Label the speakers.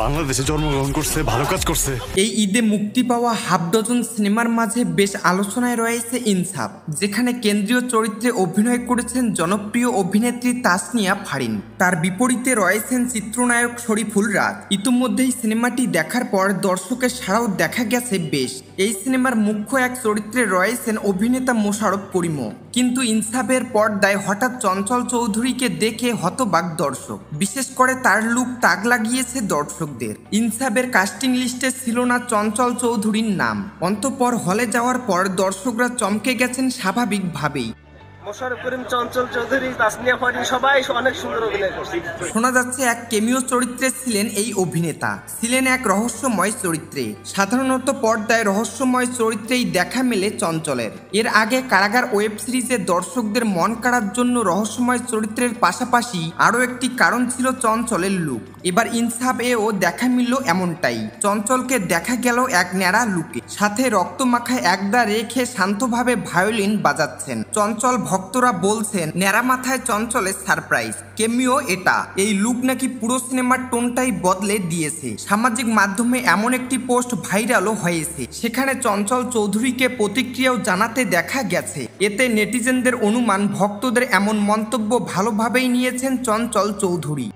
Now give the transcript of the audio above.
Speaker 1: বাংলাদেশে জন্মগ্রহণ করছে, ভালো কাজ করছে।
Speaker 2: এই ঈদে মুক্তি পাওয়া হাফ ডজন সিনেমার মাঝে বেশ আলোচনায় রয়েছে ইনসাফ, যেখানে কেন্দ্রীয় চরিত্রে অভিনয় করেছেন জনপ্রিয় অভিনেত্রী তাসনিয়া ফারিন। তার বিপরীতে রয়েছেন চিত্রনায়ক শরীফুল রাজ। ইতিমধ্যেই সিনেমাটি দেখার পর দর্শকের সাড়াও দেখা গেছে বেশ। এই সিনেমার মুখ্য এক চরিত্রে রয়েছেন অভিনেতা মোশাররফ করিমও। কিন্তু ইনসাফের পর্দায় হঠাৎ চঞ্চল চৌধুরীকে দেখে হতবাক দর্শক, বিশেষ করে তার লুক তাক লাগিয়েছে দর্শকদের। ইনসাফের কাস্টিং লিস্টে ছিল না চঞ্চল চৌধুরীর নাম, অন্তঃপর হলে যাওয়ার পর দর্শকরা চমকে গেছেন স্বাভাবিকভাবেই।
Speaker 3: মোশাররফ করিম, চঞ্চল চৌধুরী, তাসনিয়া ফারিন সবাই অনেক সুন্দর অভিনয় করছে।
Speaker 2: শোনা যাচ্ছে এক কেমিও চরিত্রে ছিলেন এই অভিনেতা, ছিলেন এক রহস্যময় চরিত্রে। সাধারণত পর্দায় রহস্যময় চরিত্রেই দেখা মেলে চঞ্চলের। এর আগে কারাগার ওয়েব সিরিজে দর্শকদের মন কাড়ার জন্য রহস্যময় চরিত্রের পাশাপাশি আরও একটি কারণ ছিল চঞ্চলের লুক। এবার ইনসাফ এও দেখা মিলল এমনটাই। চঞ্চলকে দেখা গেল এক ন্যাড়া লুকে, সাথে রক্তমাখা একদা রেখে শান্তভাবে ভায়োলিন বাজাচ্ছেন। চঞ্চল ভক্তরা বলছেন ন্যাড়া মাথায় চঞ্চলের সারপ্রাইজ কেমিও এটা। এই লুক নাকি পুরো সিনেমার টোনটাই বদলে দিয়েছে। সামাজিক মাধ্যমে এমন একটি পোস্ট ভাইরালও হয়েছে, সেখানে চঞ্চল চৌধুরীকে প্রতিক্রিয়াও জানাতে দেখা গেছে। এতে নেটিজেনদের অনুমান ভক্তদের এমন মন্তব্য ভালোভাবেই নিয়েছেন চঞ্চল চৌধুরী।